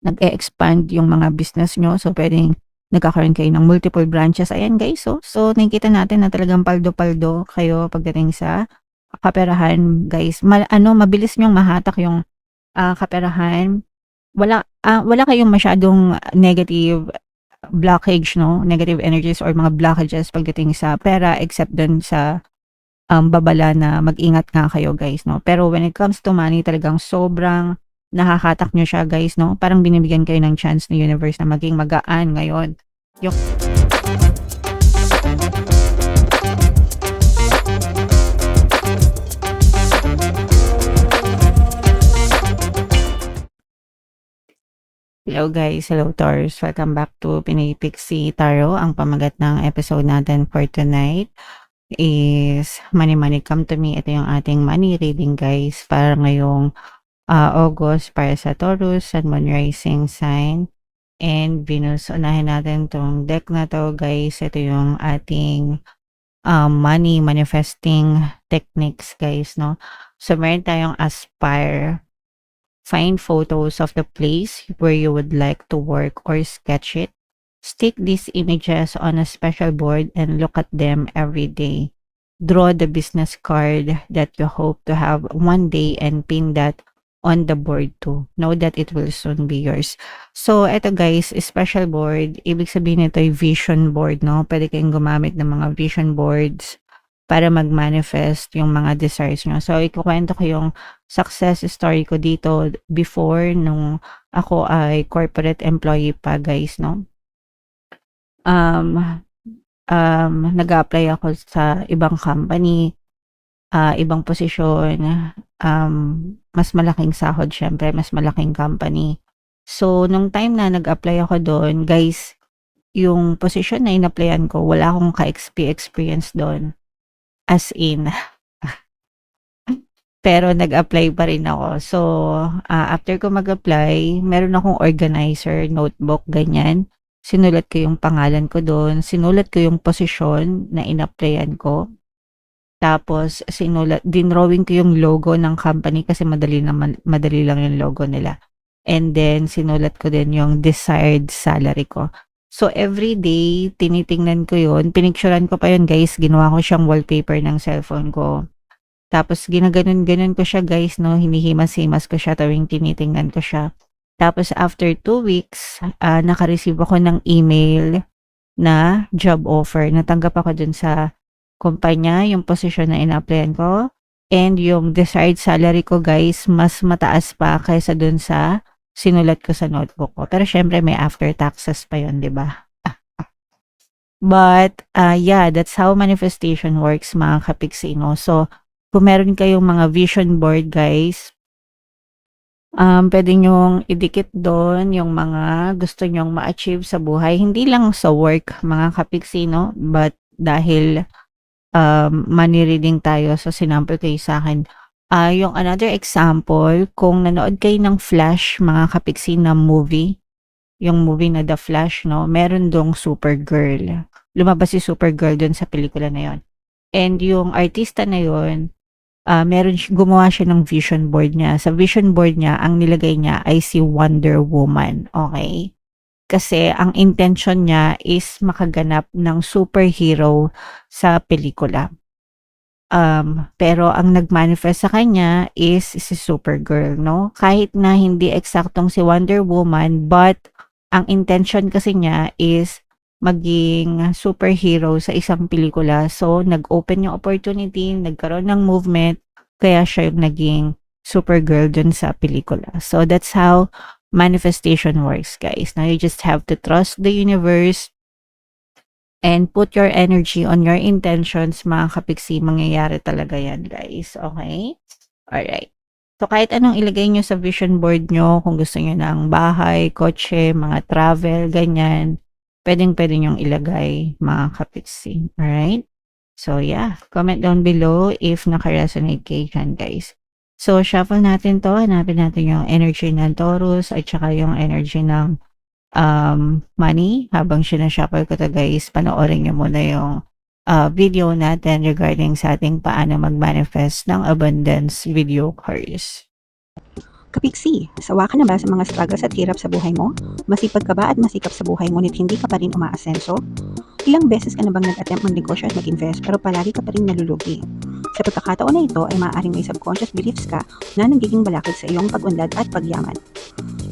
nag-e-expand yung mga business nyo. So, pwedeng nagkakaroon kayo ng multiple branches. Ayan guys, so nakikita natin na talagang paldo-paldo kayo pagdating sa kaperahan guys. Mabilis nyong mahatak yung kaperahan. Wala kayong masyadong negative blockage, no? Negative energies or mga blockages pagdating sa pera except dun sa babala na mag-ingat nga kayo guys, no? Pero when it comes to money, talagang sobrang nakakatak nyo siya guys, no? Parang binibigyan kayo ng chance ng universe na maging magaan ngayon. Yung Hello guys, hello Taurus. Welcome back to Pinoy Pixie Tarot. Ang pamagat ng episode natin for tonight is Money Money Come to Me. Ito yung ating money reading guys para ngayong August para sa Taurus, Sun, Moon, Rising sign, and Venus. Unahin natin tong deck na to guys. Ito yung ating money manifesting techniques guys, no? So meron tayong aspire. Find photos of the place where you would like to work or sketch it. Stick these images on a special board and look at them every day. Draw the business card that you hope to have one day and pin that on the board too. Know that it will soon be yours. So, eto guys, special board. Ibig sabihin nito ay vision board, no? Pwede kayong gumamit ng mga vision boards para mag-manifest yung mga desires nyo. So, ikukwento ko yung success story ko dito before nung ako ay corporate employee pa guys, no? Nag-apply ako sa ibang company, ibang posisyon, mas malaking sahod syempre, mas malaking company. So, nung time na nag-apply ako doon, guys, yung posisyon na in-applyan ko, wala akong ka-experience doon. As in, pero nag-apply pa rin ako. So, after ko mag-apply, meron akong organizer, notebook, ganyan. Sinulat ko yung pangalan ko doon. Sinulat ko yung posisyon na in-applyan ko. Tapos, dinrawing ko yung logo ng company kasi madali lang yung logo nila. And then, sinulat ko din yung desired salary ko. So, every day, tinitingnan ko yun. Pinicturean ko pa yun, guys. Ginawa ko siyang wallpaper ng cellphone ko. Tapos, ginaganon-ganon ko siya, guys, no? Hinihimas-himas ko siya tuwing tinitingnan ko siya. Tapos, after 2 weeks, naka-receive ako ng email na job offer. Natanggap ako dun sa kumpanya, yung position na ina-applyan ko. And yung desired salary ko, guys, mas mataas pa kaysa dun sa sinulat ko sa notebook ko. Pero syempre may after taxes pa yun, di ba? But, yeah, that's how manifestation works, mga kapiksi, no? So, kung meron kayong mga vision board, guys, pwede nyong idikit doon yung mga gusto nyong ma-achieve sa buhay. Hindi lang sa work, mga kapiksi, no? But, dahil money reading tayo, so sinample kayo sa akin. Yung another example, kung nanood kayo ng Flash, mga kapiksi na movie, yung movie na The Flash, no? Meron dong Supergirl. Lumabas si Supergirl dun sa pelikula na yon. And yung artista na yon, gumawa siya ng vision board niya. Sa vision board niya, ang nilagay niya ay si Wonder Woman. Okay? Kasi ang intention niya is makaganap ng superhero sa pelikula. Pero ang nag-manifest sa kanya is si Supergirl, no? Kahit na hindi eksaktong si Wonder Woman, but ang intention kasi niya is maging superhero sa isang pelikula. So, nag-open yung opportunity, nagkaroon ng movement, kaya siya yung naging Supergirl dun sa pelikula. So, that's how manifestation works, guys. Now, you just have to trust the universe and put your energy on your intentions, mga kapiksi. Mangyayari talaga yan, guys. Okay? Alright. So, kahit anong ilagay nyo sa vision board nyo, kung gusto nyo ng bahay, kotse, mga travel, ganyan, pwedeng-pwede nyong ilagay, mga kapiksi. Alright? So, yeah. Comment down below if naka-resonate kayo dyan, guys. So, shuffle natin to. Hanapin natin yung energy ng Taurus at saka yung energy ng money. Habang sinashuffle ko to, guys, panoorin nyo muna yung video natin regarding sa ating paano mag-manifest ng abundance video cards. Kapiksi, sawa ka na ba sa mga struggles at hirap sa buhay mo? Masipag ka ba at masikap sa buhay ngunit hindi ka pa rin umaasenso? Ilang beses ka na bang nag-attempt magnegosyo at mag-invest pero palagi ka pa rin nalulugi? Sa pagkakataon na ito ay maaaring may subconscious beliefs ka na nagiging balakid sa iyong pag-unlad at pagyaman.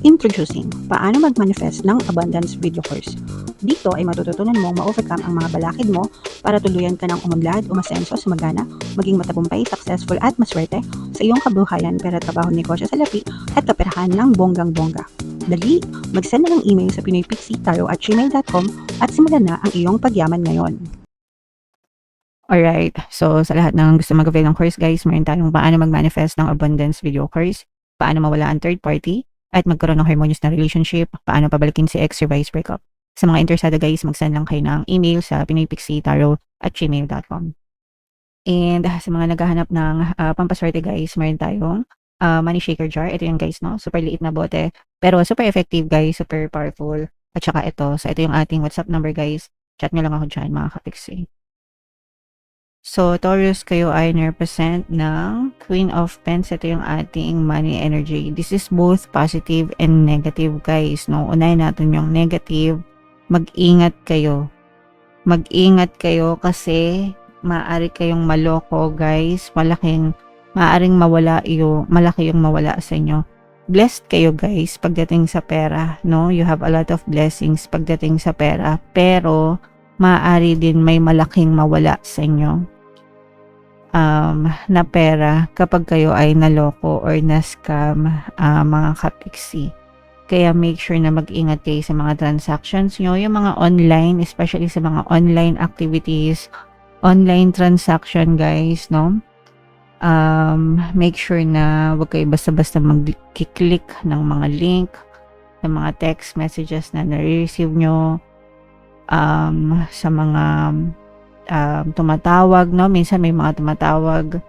Introducing, paano mag-manifest ng abundance video course. Dito ay matututunan mong ma-overcome ang mga balakid mo para tuluyan ka ng umunlad, umasenso, sumagana, maging matagumpay, successful at maswerte sa iyong kabuhayan, pera, trabaho, negosyo sa lapi at kaperahan ng bonggang-bongga. Dali, mag-send na ng email sa pinoypixie@gmail.com at simulan na ang iyong pagyaman ngayon. Alright, so sa lahat ng gusto mag-avail ng course guys, meron tayong paano mag-manifest ng abundance video course, paano mawala ang third party, at magkaroon ng harmonious na relationship, paano pabalikin si ex or vice breakup. Sa mga interesado guys, mag-send lang kayo ng email sa pinoypixie@gmail.com. And sa mga naghahanap ng pampaswerte guys, meron tayong money shaker jar. Ito yung guys, no? Super liit na bote, pero super effective guys, super powerful. At saka ito, so ito yung ating WhatsApp number guys. Chat nyo lang ako dyan mga kapixie. So, Taurus, kayo ay represent ng Queen of Pence. Ito yung ating money energy. This is both positive and negative, guys. No? Unahin natin yung negative. Mag-ingat kayo. Mag-ingat kayo kasi maaari kayong maloko, guys. Maaring malaki yung mawala sa inyo. Blessed kayo, guys, pagdating sa pera. No? You have a lot of blessings pagdating sa pera. Pero, maaari din may malaking mawala sa inyo. Na pera kapag kayo ay naloko or na-scam, mga kapiksi. Kaya make sure na mag-ingat kayo sa mga transactions nyo, yung mga online, especially sa mga online activities, online transaction guys, no? Make sure na wag kayo basta-basta mag-click ng mga link, ng mga text messages na na-receive nyo, sa mga tumatawag, no? Minsan may mga tumatawag.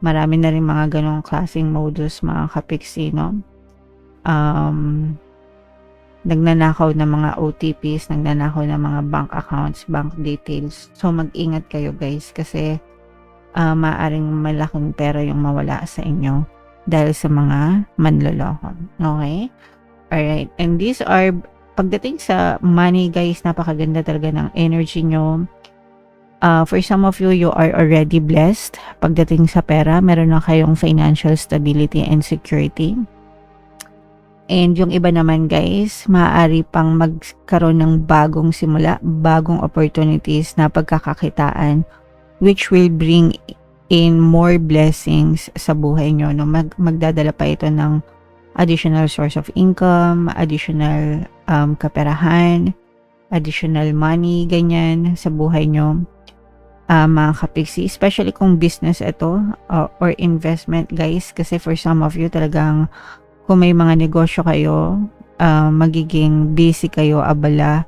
Marami na rin mga ganong klaseng modus, mga kapiksi, no? Nagnanakaw ng mga OTPs, nagnanakaw ng mga bank accounts, bank details. So, mag-ingat kayo, guys, kasi maaring malaking pera yung mawala sa inyo dahil sa mga manloloko. Okay? Alright. And these are, pagdating sa money, guys, napakaganda talaga ng energy nyo. For some of you, you are already blessed. Pagdating sa pera, meron na kayong financial stability and security. And yung iba naman guys, maaari pang magkaroon ng bagong simula, bagong opportunities na pagkakakitaan, which will bring in more blessings sa buhay nyo. No? Magdadala pa ito ng additional source of income, additional kaperahan, additional money, ganyan sa buhay nyo. Mga kapiksi, especially kung business ito or investment guys, kasi for some of you talagang kung may mga negosyo kayo, magiging busy kayo, abala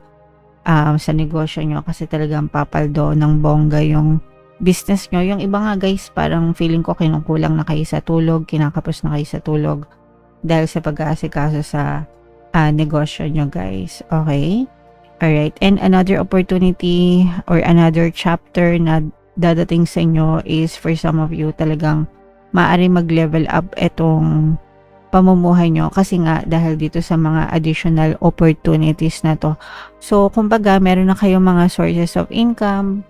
sa negosyo nyo kasi talagang papaldo ng bongga yung business nyo. Yung iba nga guys, parang feeling ko kinukulang na kayo sa tulog, kinakapos na kayo sa tulog dahil sa pag-aasikaso sa negosyo nyo guys. Okay? Alright, and another opportunity or another chapter na dadating sa inyo is for some of you talagang maaari mag-level up itong pamumuhay nyo kasi nga dahil dito sa mga additional opportunities na to. So, kumbaga, meron na kayong mga sources of income,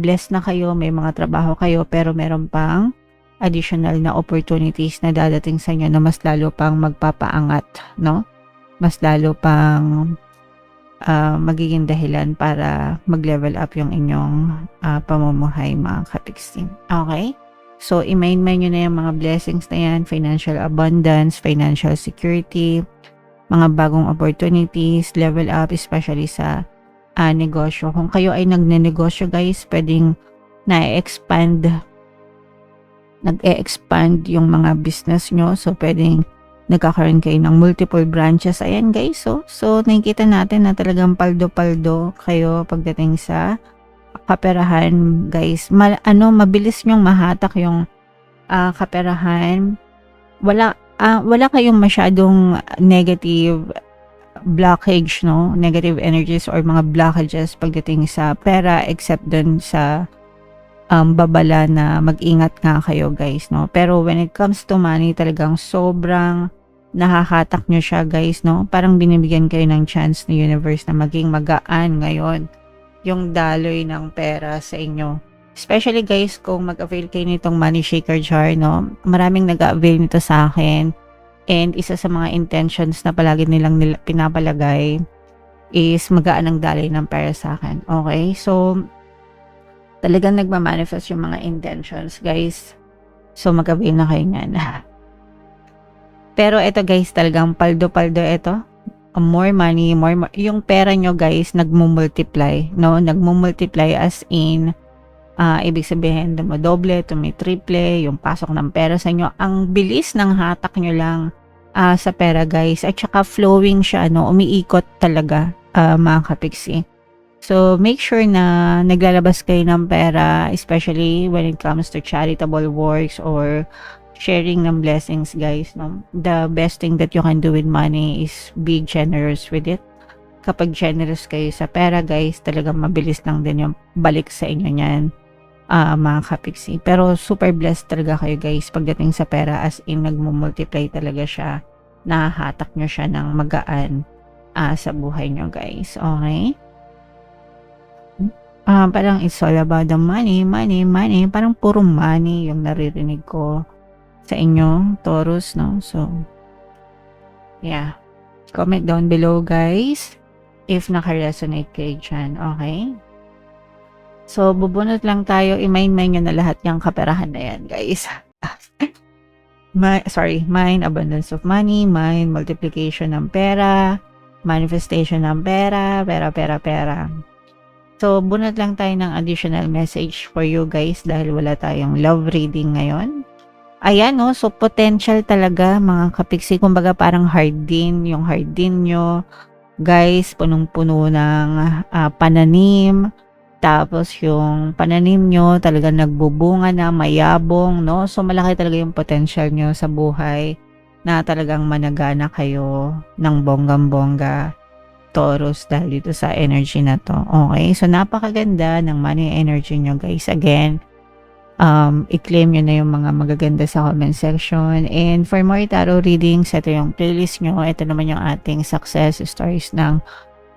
blessed na kayo, may mga trabaho kayo, pero meron pang additional na opportunities na dadating sa inyo na mas lalo pang magpapaangat, no? Mas lalo pang magiging dahilan para mag-level up yung inyong pamumuhay, mga kapiksi. Okay? So, i-main-main nyo na yung mga blessings na yan, financial abundance, financial security, mga bagong opportunities, level up, especially sa negosyo. Kung kayo ay nagne-negosyo guys, pwedeng nag-e-expand yung mga business nyo. So, pwedeng nagkakaroon kayo ng multiple branches. Ayan guys, so nakikita natin na talagang paldo-paldo kayo pagdating sa kaperahan guys. Mabilis nyong mahatak yung kaperahan. Wala kayong masyadong negative blockage, no? Negative energies or mga blockages pagdating sa pera except dun sa babala na mag-ingat nga kayo guys, no? Pero when it comes to money, talagang sobrang nahahatak nyo siya guys, no? Parang binibigyan kayo ng chance ng universe na maging magaan ngayon yung daloy ng pera sa inyo. Especially guys, kung mag-avail kayo nitong money shaker jar, no? Maraming nag-avail nito sa akin. And isa sa mga intentions na palagi nilang pinapalagay is magaan ang daloy ng pera sa akin. Okay? So, talagang nagmamanifest yung mga intentions, guys. So, mag-avail na kayo niyan. Pero ito guys, talagang paldo-paldo ito. More money, yung pera nyo guys, nagmumultiply, no? Nagmumultiply as in, ibig sabihin, dumodoble, tumitriple, yung pasok ng pera sa inyo. Ang bilis ng hatak nyo lang sa pera guys. At saka flowing siya, no? Umiikot talaga, mga kapiksi. So, make sure na naglalabas kayo ng pera, especially when it comes to charitable works or sharing ng blessings, guys. No? The best thing that you can do with money is be generous with it. Kapag generous kayo sa pera, guys, talagang mabilis lang din yung balik sa inyo niyan, mga kapiksi. Pero super blessed talaga kayo, guys, pagdating sa pera, as in nagmumultiply talaga siya. Nahahatak nyo siya ng magaan sa buhay nyo, guys. Okay? Parang it's all about the money. Parang puro money yung naririnig ko sa inyo, Taurus, no? So, yeah. Comment down below, guys, if naka-resonate kayo dyan, okay? So, bubunot lang tayo. I-mind nyo na lahat yung kaperahan na yan, guys. Mind, abundance of money. Mind, multiplication ng pera. Manifestation ng pera. Pera. So, bunot lang tayo ng additional message for you guys dahil wala tayong love reading ngayon. Ayan, no? So, potential talaga, mga kapiksi. Kumbaga, parang hard din. Yung hard din nyo, guys, punong-puno ng pananim. Tapos, yung pananim nyo talaga nagbubunga na, mayabong, no? So, malaki talaga yung potential nyo sa buhay na talagang managana kayo ng bonggang-bongga, Taurus, dahil dito sa energy na to. Okay? So, napakaganda ng money energy nyo, guys. Again, i-claim nyo na yung mga magaganda sa comment section. And for more tarot readings, ito yung playlist nyo. Ito naman yung ating success stories ng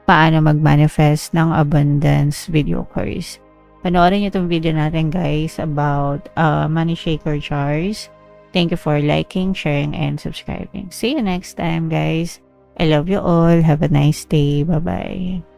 paano mag-manifest ng abundance video course. Panoorin nyo itong video natin, guys, about money shaker jars. Thank you for liking, sharing, and subscribing. See you next time, guys. I love you all. Have a nice day. Bye-bye.